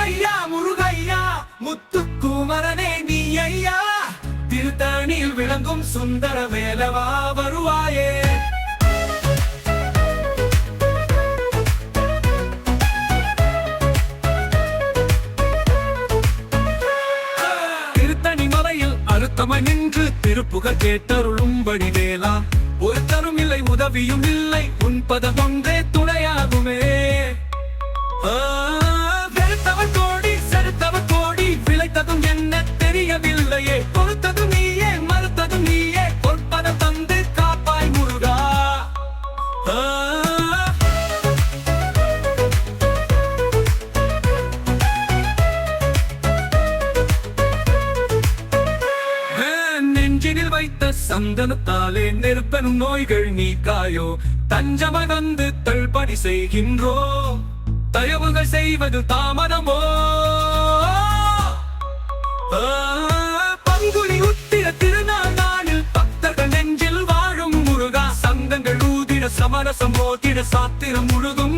முருகையா முருகையா முத்துக்குமரனே நீ ஐயா, திருத்தணியில் விளங்கும் சுந்தர வேலவா வருவாயே. திருத்தணி மலையில் அறுத்தமை நின்று திருப்புகழ் கேட்டருளும்படி வேலா, ஒருத்தரும் இல்லை உதவியும் இல்லை உன் பதம் ஒன்றே துணையாகுமே. வெறுத்தவன் கோடி செலுத்தவன் கோடி, விளைத்ததும் என்ன தெரியவில்லையே, பொறுத்ததும் நீயே மறுத்ததும் நீயே, பொற்பதம் தந்து காப்பாய் முருகா. நெஞ்சினில் வைத்த சந்தனத்தாலே நெருப்பெனும் நோய்கள் நீக்காயோ, தஞ்சமாய் வந்து தள்படி செய்கின்றோ, தயவுகள் செய்வது தாமதமோ. பங்குனி உத்திர திருநாள் நாளில் பக்தர்கள் நெஞ்சில் வாழும் முருகா, சங்கங்கள் ஊதிட சமரசம் ஓதிட சாத்திரம் முழுதும்